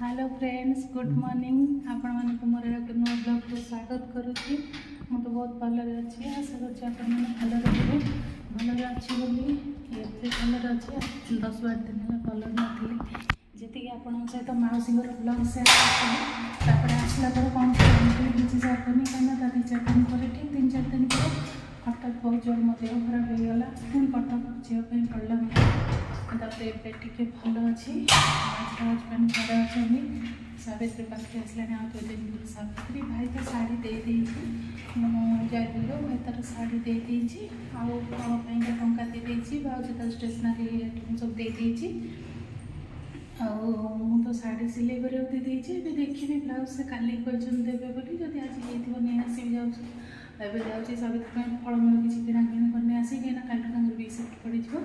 Hello friends good morning आपण मान मोर एक नुआ ब्लॉग को स्वागत करुच्ची। मु तो बहुत भलरे अच्छी आशा कर भलरे थे भलरे अच्छी बोली ये भलरे अच्छे 10-12 दिन है भल नी जी आपण सहित मौसी ब्लॉग सेयार कर आसला कौन बुझी जापनी कहीं 2-4 दिन पर ठीक 3-4 दिन पर हठात बहुत जोर मो देह खराब हो गला पुणी कटक जावाई पड़ा तापर एबे भल अच्छी हजबैंड घरे अच्छा सावित्री पाखे आसला आ तो दिन सावित्री भाई तो शाढ़ी दे जाइल भाई तार शाढ़ी दे आपाई टंका दे भाज तो स्टेसनारी सब दे तो शाढ़ी सिलाई करा देखी ब्लाउज से काली देवे बोली जब आज नहीं आसि जाऊँ सावित्री फलमूल किसी किणाकिणी करनी आसी कहीं काली भी शिफ्ट पड़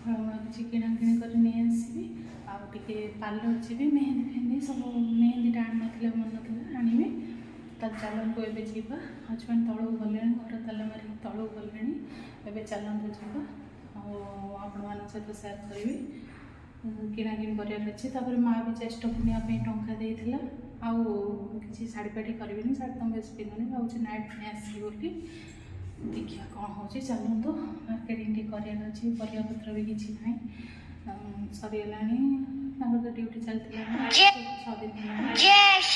फलमूल किसी किणाकिणी कर नहीं आसबि आगे पार्लर जी मेहंदी फेहंदी सब मेहंदी आन ना मन ना आनबी चलतु ए जावा हजबैंड तलू गले घर ताला मारिक तलू गले चलतु जावा आपण मान सहित सेयार करी किणाकिणी कर माँ भी चेस्ट पुनियापी टंका देला आउ कि शाढ़ी पाड़ी करी शाढ़ी तो बेस पिंधुनी भाई नाइट में आसबी बोली देखिए कौन हो चलतु मार्केटिंग करार अच्छी परियापत्र भी किसी ना सरीगला तो ड्यूटी चलता 6 दिन सब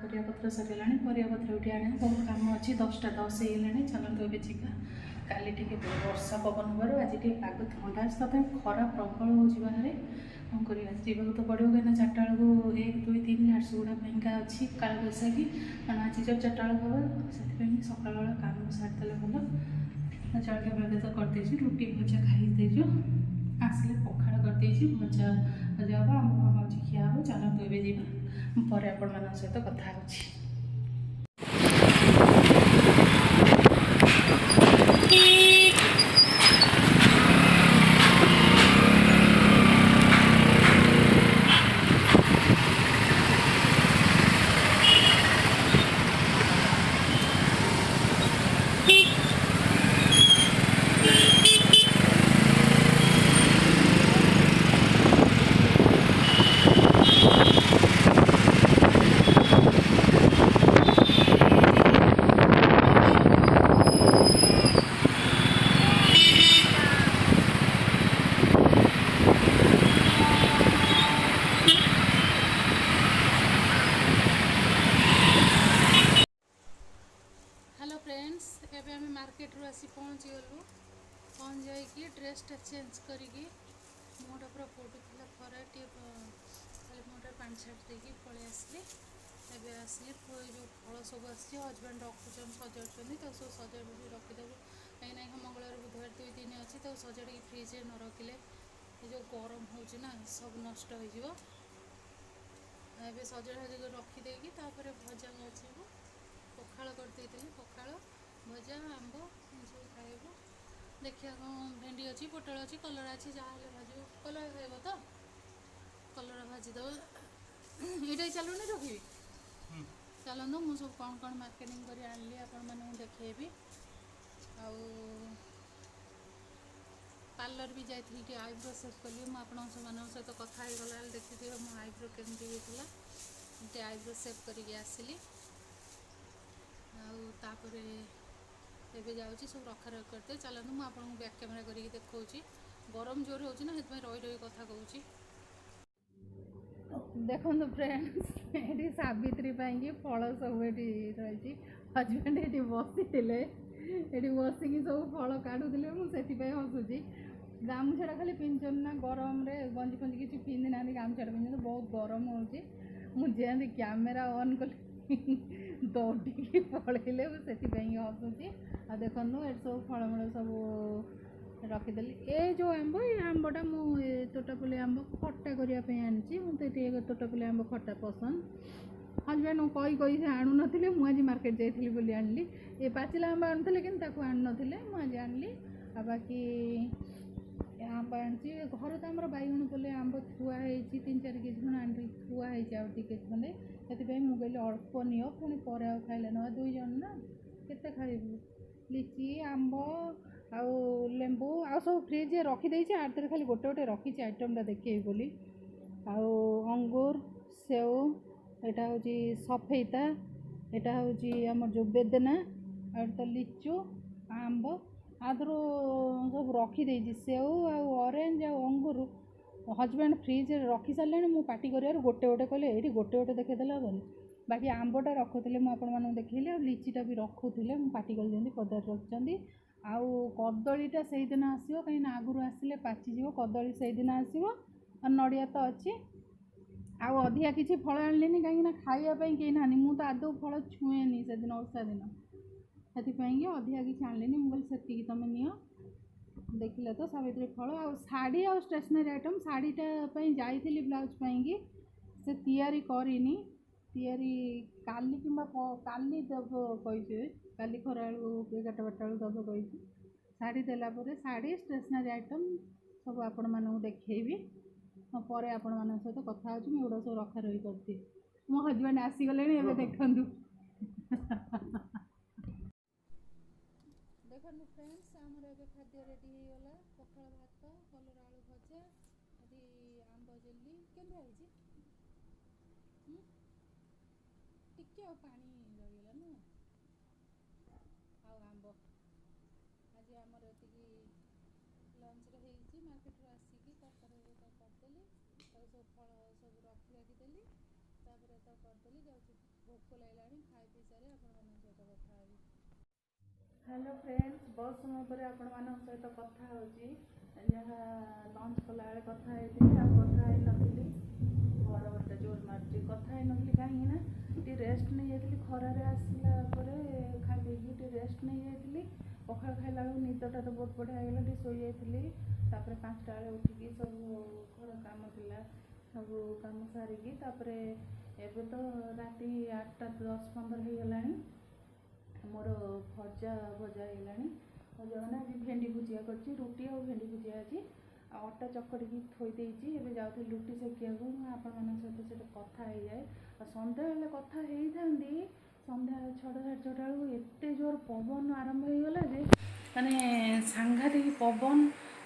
परियापत्र सरीगला परियापत्र उठी आने बहुत कम अच्छी 10टा 10 होगा चलतु ए जावा काली टे वर्षा पवन हबार आज टे पाग थंडा तथा खरा प्रबल हो बाहर कौन कर जावाक तो पड़ो कहीं 4टा बेलू 1 2 3 झारसुगुड़ा अच्छी काल बैशाखी कारण आज जब 4टा बेलू हवा से सका बेला काम सारिदे भल जलखिया बेल तो करदे रुटी भजा खाई आसले पखाड़ करदे भजा भजा हम आम फाम अच्छी खिया हो चलतु ए जावा पर आपण मान सहित कथा होची। फ्रेंड्स एबे आम मार्केट रू आसी पहुँची गलु पहुँच जाइए ड्रेसटा चेंज करी मुहटा पूरा पड़ूला खरा टे खाली मुहटा पानी छाट देकी पलि आसली एबे आसी जो फल सब आसी हजबैंड रखुन सजाड़ तो सब सजाड़ रखीदेव कहीं मंगलवार बुधवार 2 दिन अच्छी तो सजाड़ी फ्रिज न रखिले जो गरम हो सब नष्ट हो सजाड़ रखीदेकी भजा भाजब पखाड़ करदे पखाड़ भजा आंब सब खाइब देखिए कौन भेंडी अच्छी पोटल अच्छी कलर अच्छी जहाँ भाज कलर खाइब तो कलर भाजीदेव ये चलुनी रखी चलते मुझे सब कौन कौन मार्केटिंग कर आनली आपण मानक देखी पार्लर भी जाइए आईब्रो सेप कली मुझे सहित कथा गला देखी मो आईब्रो केमती होता आईब्रो सेप करके आसली आउे एबे जाऊँगी सब रखा रख करते चलते मुझे आपको बैक कैमेरा करके देखा गरम जोर हो रही रही कथा कहूँ देखो फ्रेंड्स ये सावित्री फल सब ये रही हजबैंड ये बसी ये बसिकी सब फल काढ़ुले मुझे हसुची गामुछाटा खाली पिंधन ना गरम रे गंजी फंजी किसी पिंधि ना गामुछाटा पिंधन बहुत गरम होती कैमेरा ऑन कली दौड़ी पड़े से हसुची आ देखु ये सब फलमूल सब रखीदेली ये जो आंब ये आंबटा मुझे तोटापल्ली आंब खट्टा करने आनी मुझे तोटापल्ली आंब खट्टा पसंद हजबैंड कही कही से आणु ना मुझे मार्केट जाइली बोली आनली ये पाचिला आंब आणुले कि आन मुझे आनली आ बाकी आंब आनी घर तो आम बैगण पल्ले आंब थुआई 3-4 केजी खंड आनी थुआई आउ टी केजी खंडे से मुझे अल्प नियो पुणी पर खाइले ना 2 जन ना केते खाइबू लिची आंब आउ लेंबू आ सब फ्रिज रखीदे आर खाली गोटे गोटे रखी आइटमटा देखे बोली आउ अंगूर सेव एटा हूँ सफेदा एटा हूँ आम जो बेदना और तो लिचु आंब आदर सब रखीदे सेव ऑरेंज अंगूर हजबैंड फ्रिज रखी सारे मु पार्टी कर गोटे गोटे कहले ये गोटे गोटे देखीदेले हेनी बाकी आंबटा रखुले मुझे देखली और लिचीटा भी रखुले पार्टी कर पदार रखिंट आउ कदलीटा से दिन आसो कहीं आगुरी आसिले पाचिज कदली से दिन आसो और नड़िया तो अच्छी आउ अधिका किसी फल आनलिनी कहीं खावाई कहीं ना मुझे आदौ फल छुएनी से दिन ओषा दिन से अधिका किसी आनलिनी मुझे से तुम नि देखिले तो सावित्री फल आ शाढ़ी आ स्टेशनरी आइटम शाढ़ीटा जाइली ब्लाउज पाई से तैयारी करनी तैयारी काली कि काली दब कही काली खरा 11 12 दब कही शाढ़ी देलापर शाढ़ी स्टेशनरी आइटम सब आपण मानू देखी पर आपण मान सहित कथा होगा सब रखा रही करती मो हजबैंड आसीगले देखु देखो फ्रेंड्स आमर ए खाद्य रेडी होगा पखाल भात कलर आलू भजा ये आंब जेली केमती टिके पानी रहीगला नु आंब आज आमर ये लंच रे मार्केट रू आसिकी तरकारी करदेली सब फल सब रखी रखीदेली तो करदेली जाऊँ भोक लगे खाई पी सारे आपण सहित कथा हेबी। हेलो फ्रेंड्स बहुत समय पर आपण सहित कथा होची जहाँ लंच कला कथा कथा नथी घर गोटे जोर मार्च कथा नथी कहीं रेस्ट नहीं जाती खरार आसला खाली रेस्ट नहीं जाती पखाल खाइला निदटा तो बहुत बढ़िया होगा शो जाइली 5टा बेले उठिकी सब घर कम था सब कम सारिकी एवं तो राति 8टा 10-15 हो गला मोर भजा भजा है भजा मैंने आज भेंडी भुजिया कर रुटी और भेंडी भुजिया अच्छी अटा चकड़ी थोड़ी एवं जाऊँ रुटी सेकिया आपण सहित कथा हो जाए सन्ध्या बेले कथा होती सन्ध्या 6टा 6:30 बेलू एत जोर पवन आरंभ हो गला माने सांघातिक पवन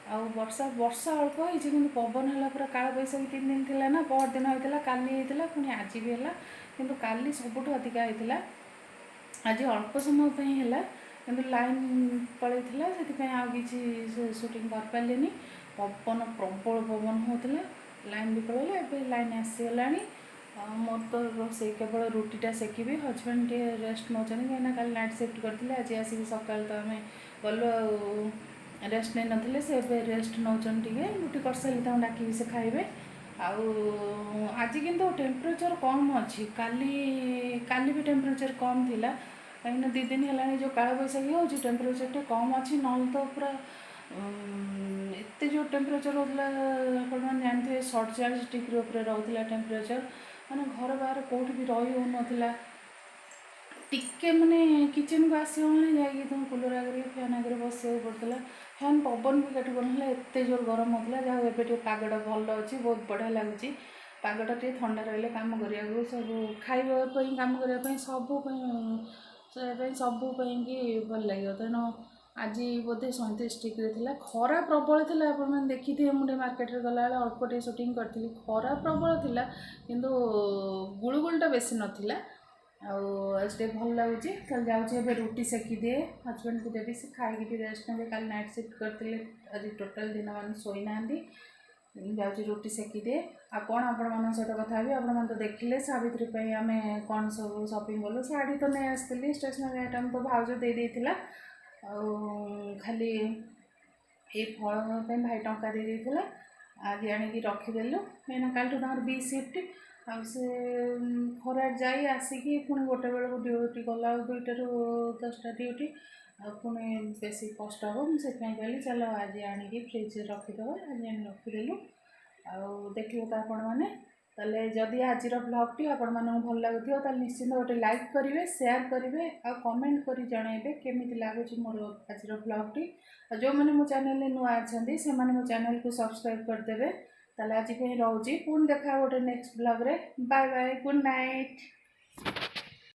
आ वर्षा वर्षा अल्प होती कि पवन है पूरा काल बैशाखी 3 दिन थी ना पर दिन होता काली होता पुणी आज भी है कि काली सबुठ अधिका होता आज अल्प समय है कि लाइन पलि से आ कि शूटिंग कर पारे पवन प्रबल पवन होता लाइन भी पलैला ए लाइन आसीगला मोर तो रोसे केवल रुटीटा सेकिबी हजबैंड टे रेस्ट नौ कहीं कल नाइट शिफ्ट करते आज आसिक सकाल तो आम गलु रेस्ट नहीं नथिले से रेस्ट नौ रुटी कर सारे डाक से खाइबे आज किंतु टेम्परेचर कम अच्छी काली भी टेम्परेचर कम थिला कहीं 2 दिन है जो काल बैशाखी हो टेम्परेचर टे कम अच्छी ना तो पूरा एत जो टेम्परेचर होता आप जानते 47 डिग्री ऊपर रोला टेम्परेचर माने घर बाहर कौट भी रही हो ना टिके माने किचन को आसो मैंने तुम कूलर आगे फैन आगे बस पड़ता फैन पवन भी कट पड़ा एत जोर गरम होता जहाँ एवं पागटा भल अच्छी बहुत बढ़िया लगुच पागटा टे ठंडा रही कम करने सब खाइबापी कम करने सब भल लगे तेणु आज बोधे 37 डिग्री थी खरा प्रबल थी आप देखी थे मुझे मार्केट रे गला अल्प टे शूटिंग करी खरा प्रबल थी किंतु गुलगुलटा बेसी नाला आज भल लगुच कल जाऊँ रुटी सेकी दिए हजबैंड को देवी से खाई रेस्ट ने कल नाइट शिफ्ट करते आज टोटाल दिन मान शोई ना जाऊँ रुटी सेकी दिए आ कौन आपण सहित कथा भी आप तो देखिले सावित्री आम कौन सब शॉपिंग कलु शाढ़ी तो नहीं आसती स्टेशनरी आइटम तो भाउज दे देथिला खाली ये फल भाई टंका दे देथिला आज आनिकी रखीदेलु कहीं कल तमर बी शिफ्ट आ से खरा जाई आसिकी पुणी गोटे बेल को ड्यूटी गला 2टा रू 10टा ड्यूटी पुणी बेसी कष्ट हम से कहली चलो आज आनिकी फ्रिज रखीदेव आज रखीदेलु देखिए तो आपण मैंने ताले जदि आज ब्लॉग टी आपण मानक भल लगुथिबो ताले निश्चिंत गोटे लाइक करेंगे शेयर करेंगे आ कमेंट करी जनइबे केमिति लागुची मोर आज ब्लॉग टी जो मैंने मो चैनल रे नुआ अछंती से माने मो चैनल को सब्सक्राइब कर देबे ताले आज पे रहउची पुन देखा गोटे नेक्स्ट ब्लॉग रे बाय बाय गुड नाइट।